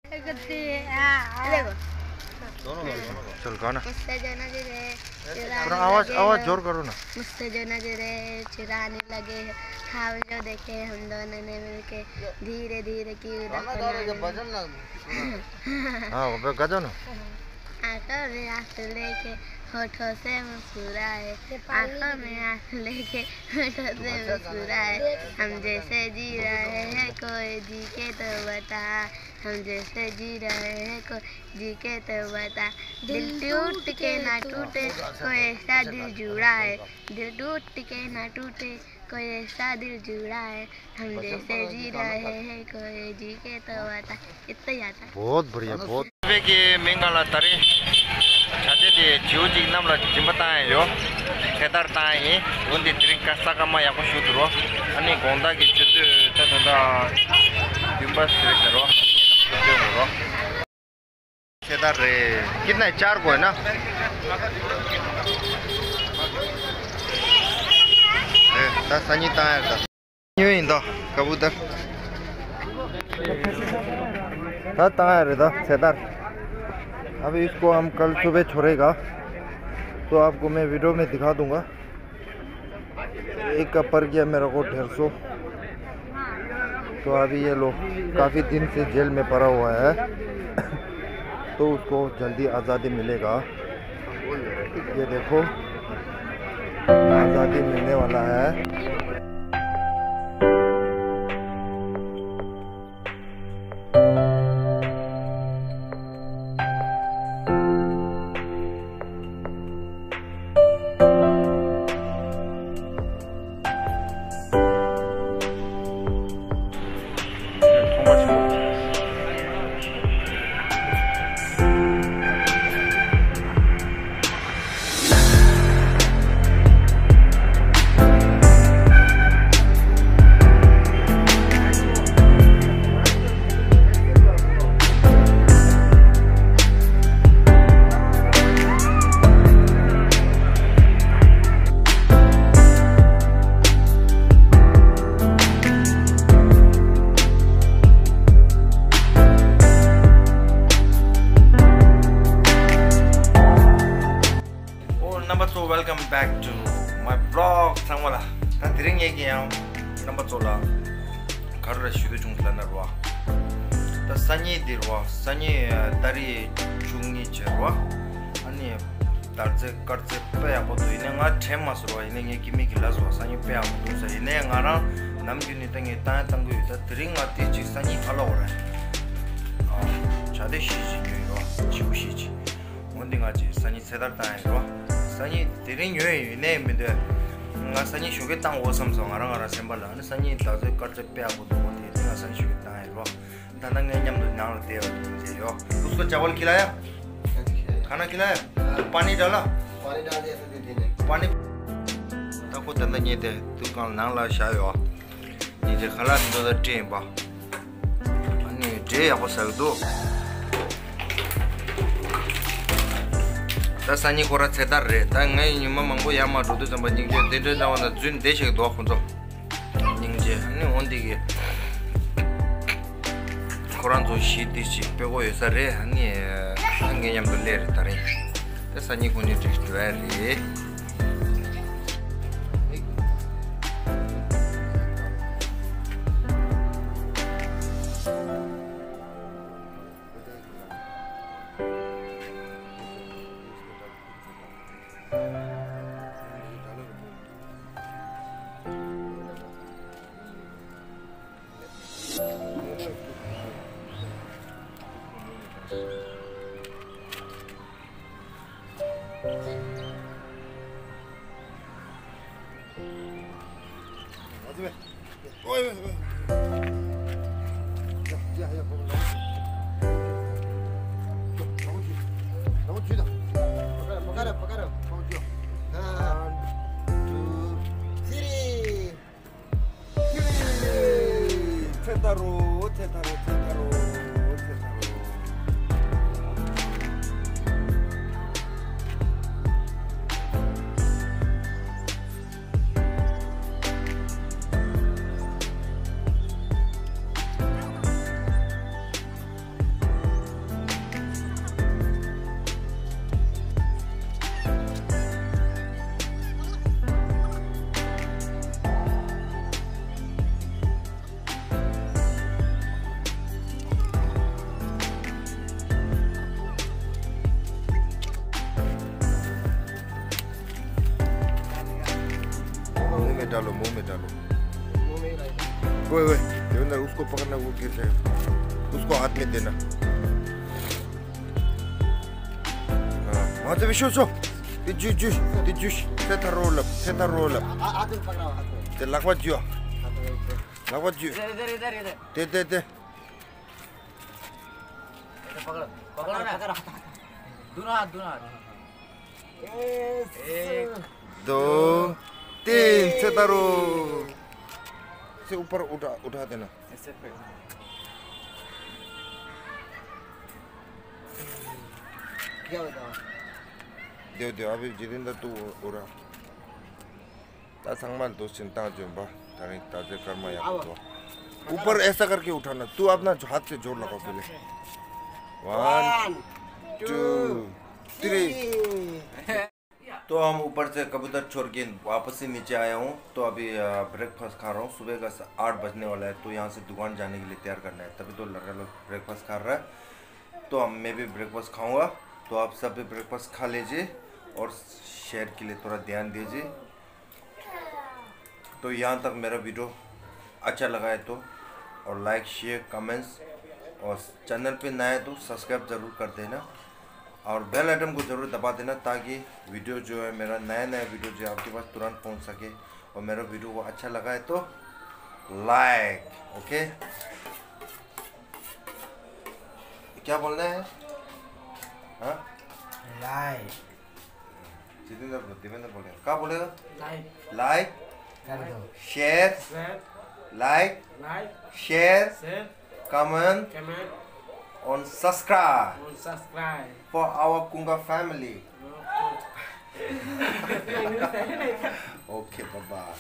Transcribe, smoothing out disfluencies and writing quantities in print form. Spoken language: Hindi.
देखो दोनों चल गाना मुझसे जो नजरे थोड़ा आवाज जोर करो ना। मुझसे जो नजरे चुराने लगे ख्वाब जो देखे हम दोनों ने मिलके धीरे धीरे की हाँ वो गजो ना। आंखों में आंसू लेके होठों से मुस्कुराए आंखों में आंसू लेके होठों से मुस्कुराए हम जैसे जी रहे हैं कोई जी के तो बता हम जैसे जी रहे हैं कोई जी के तो बता दिल टूट के ना टूटे कोई ऐसा दिल जुड़ा है दिल टूट के ना टूटे कोई ऐसा दिल जुड़ा है हम जैसे जी रहे हैं कोई जी के तो बता इतना ही आता है। बहुत बढ़िया बहुत की मेंगाला तारी छाते दे जियोजी नामला जिम्बताए यो 세달 ताई उन्दी ड्रिंक का साकामा याको शुद्रो अनि गोंदा की चुद तदा डिम्बस करो रो 세달 रे कितना है 4 को है ना ए ता सनीता है ता न्यू इंदो कबूतर ता ताया रे दा 세달 अभी इसको हम कल सुबह छोड़ेगा तो आपको मैं वीडियो में दिखा दूंगा। एक का पर गया मेरा को 150। तो अभी ये लोग काफ़ी दिन से जेल में पड़ा हुआ है तो उसको जल्दी आज़ादी मिलेगा। ये देखो आज़ादी मिलने वाला है। Welcome back to my vlog. 상원아, 난 드링 얘기야. 넘버 2라. 가르라 슈도 중플라나와. 다 산이 디와. 산이 다리 중니 제와. 아니 달제 거제 빼야 보도 이네가 테마스로 이네 얘기미 길라서 산이 빼야 보도 이네 나랑 남균이 땅에 땅거 있다. 드링 어디 직산이 올라오래. 자대 시지요. 지우시지. 원딩아지 산이 세달 땅에로 산이 드링 요에 네면데 nga 산이 쇼게 땅 오섬성 알아가라 셈발라 산이 다제 거제 빼야고도 어디 내가 산이 쇼게 땅에 로 단단히 냠도 나올 때요 이제요 उसको चावल खिलाया खाना खिलाया पानी डाला पानी ताको तंदनी दे दुकान नाला शायो 이제 갈라는도 돼 봐. 아니 제 하고 살도 다산이 고라 세달레 당ngay 니마 망고 야마도도 좀 닝제 데데 나와나 준 대식도 혼자 닝제 아니 온디게 고란도 시디시 빼고 요사레 아니 한개념도 레르 따리 다산이 군이 드스트라리 उसको पकड़ना, वो गिर जाएगा, उसको हाथ में देना। हाँ, वहाँ से विशो सो Tijus, kita roll up. Aduh, paglaw, aduh. Te lakwat jo. Lakwat jo. Dari. Te. Itu paglaw na. Dunat. Yes. 2, 3, से तारो से ऊपर उठा देना। ऐसे पे क्या बताओ? दे अभी जितेंद्र तू उड़ा ता संगमान तो चिंता जो बा तारे ताजे कर्म या तो ऊपर ऐसा करके उठाना। तू अपना हाथ से जोर लगाओ पहले। 1, 2, 3। तो हम ऊपर से कबूतर छोड़ के वापस ही नीचे आया हूँ। तो अभी ब्रेकफास्ट खा रहा हूँ। सुबह का 8 बजने वाला है, तो यहाँ से दुकान जाने के लिए तैयार करना है। तभी तो लड़का लोग ब्रेकफास्ट खा रहा है, तो मैं भी ब्रेकफास्ट खाऊंगा। तो आप सब भी ब्रेकफास्ट खा लीजिए और शेयर के लिए थोड़ा ध्यान दीजिए। तो यहाँ तक मेरा वीडियो अच्छा लगा है तो और लाइक शेयर कमेंट्स, और चैनल पे नया है तो सब्सक्राइब ज़रूर कर देना और बेल आइटम को ज़रूर दबा देना, ताकि वीडियो जो है मेरा नया वीडियो जो है आपके पास तुरंत पहुंच सके। और मेरा वीडियो को अच्छा लगा है तो लाइक, ओके। क्या बोलना है? हाँ, लाइक। देवेंद्र बोलेगा, क्या बोलेगा? Like share, like share, comment and subscribe for our Kunga family. Okay, bye bye.